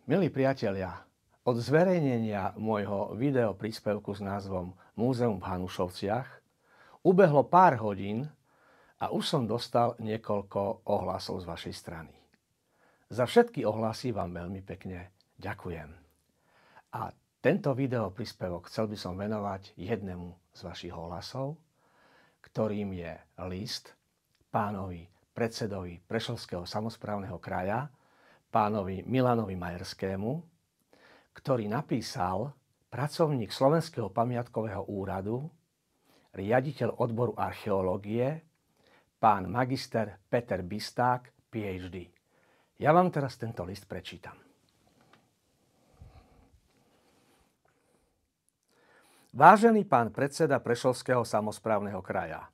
Milí priatelia, od zverejnenia môjho videopríspevku s názvom Múzeum v Hanušovciach ubehlo pár hodín a už som dostal niekoľko ohlasov z vašej strany. Za všetky ohlasy vám veľmi pekne ďakujem. A tento videopríspevok chcel by som venovať jednému z vašich ohlasov, ktorým je list pánovi predsedovi Prešovského samosprávneho kraja, pánovi Milanovi Majerskému, ktorý napísal pracovník Slovenského pamiatkového úradu, riaditeľ odboru archeológie, pán magister Peter Bisták, PhD. Ja vám teraz tento list prečítam. Vážený pán predseda Prešovského samosprávneho kraja,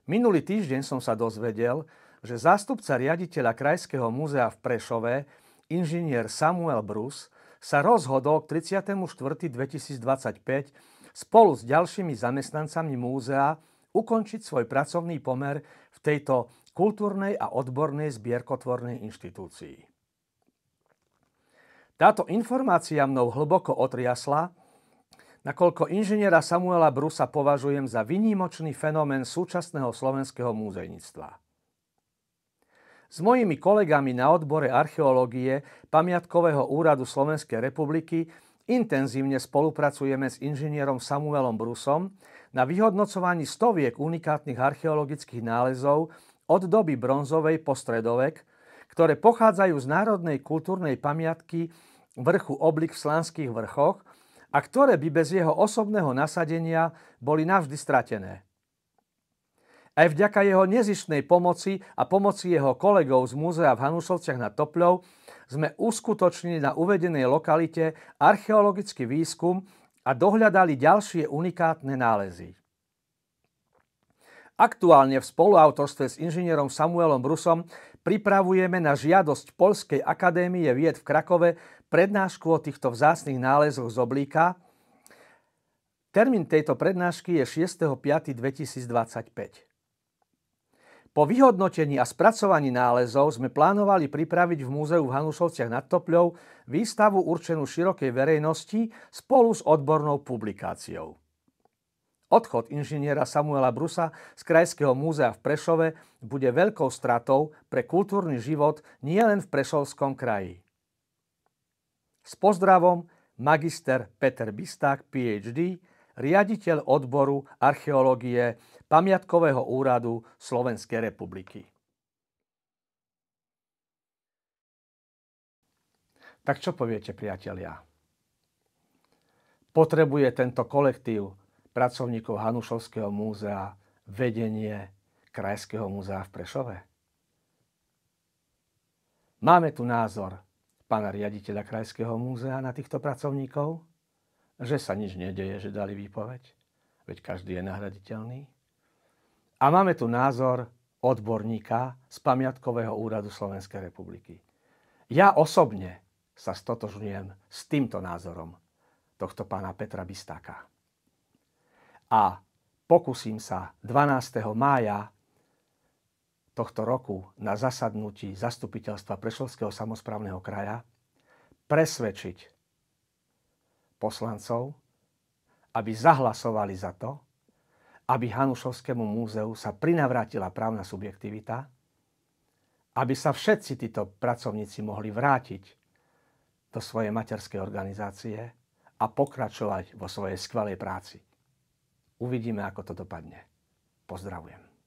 minulý týždeň som sa dozvedel, že zástupca riaditeľa Krajského múzea v Prešove, inžinier Samuel Brus, sa rozhodol k 30.4.2025 spolu s ďalšími zamestnancami múzea ukončiť svoj pracovný pomer v tejto kultúrnej a odbornej zbierkotvornej inštitúcii. Táto informácia mnou hlboko otriasla, nakoľko inžiniera Samuela Brusa považujem za výnimočný fenomén súčasného slovenského múzejníctva. S mojimi kolegami na odbore archeológie Pamiatkového úradu Slovenskej republiky intenzívne spolupracujeme s inžinierom Samuelom Brusom na vyhodnocovaní stoviek unikátnych archeologických nálezov od doby bronzovej po stredovek, ktoré pochádzajú z národnej kultúrnej pamiatky vrchu Oblik v Slánskych vrchoch a ktoré by bez jeho osobného nasadenia boli navždy stratené. Aj vďaka jeho nezištnej pomoci a pomoci jeho kolegov z múzea v Hanušovciach nad Topľou sme uskutočnili na uvedenej lokalite archeologický výskum a dohľadali ďalšie unikátne nálezy. Aktuálne v spoluautorstve s inžinierom Samuelom Brusom pripravujeme na žiadosť Poľskej akadémie vied v Krakove prednášku o týchto vzácnych nálezoch z Oblíka. Termín tejto prednášky je 6.5.2025. Po vyhodnotení a spracovaní nálezov sme plánovali pripraviť v múzeu v Hanušovciach nad Topľou výstavu určenú širokej verejnosti spolu s odbornou publikáciou. Odchod inžiniera Samuela Brusa z Krajského múzea v Prešove bude veľkou stratou pre kultúrny život nielen v Prešovskom kraji. S pozdravom magister Peter Bisták, PhD, riaditeľ odboru archeológie Pamiatkového úradu Slovenskej republiky. Tak čo poviete, priatelia? Potrebuje tento kolektív pracovníkov Hanušovského múzea vedenie Krajského múzea v Prešove? Máme tu názor pána riaditeľa Krajského múzea na týchto pracovníkov, že sa nič nedeje, že dali výpoveď, veď každý je nahraditeľný. A máme tu názor odborníka z Pamiatkového úradu Slovenskej republiky. Ja osobne sa stotožňujem s týmto názorom tohto pána Petra Bistáka. A pokúsim sa 12. mája tohto roku na zasadnutí zastupiteľstva Prešovského samosprávneho kraja presvedčiť poslancov, aby zahlasovali za to, aby Hanušovskému múzeu sa prinavrátila právna subjektivita, aby sa všetci títo pracovníci mohli vrátiť do svojej materskej organizácie a pokračovať vo svojej skvelej práci. Uvidíme, ako to dopadne. Pozdravujem.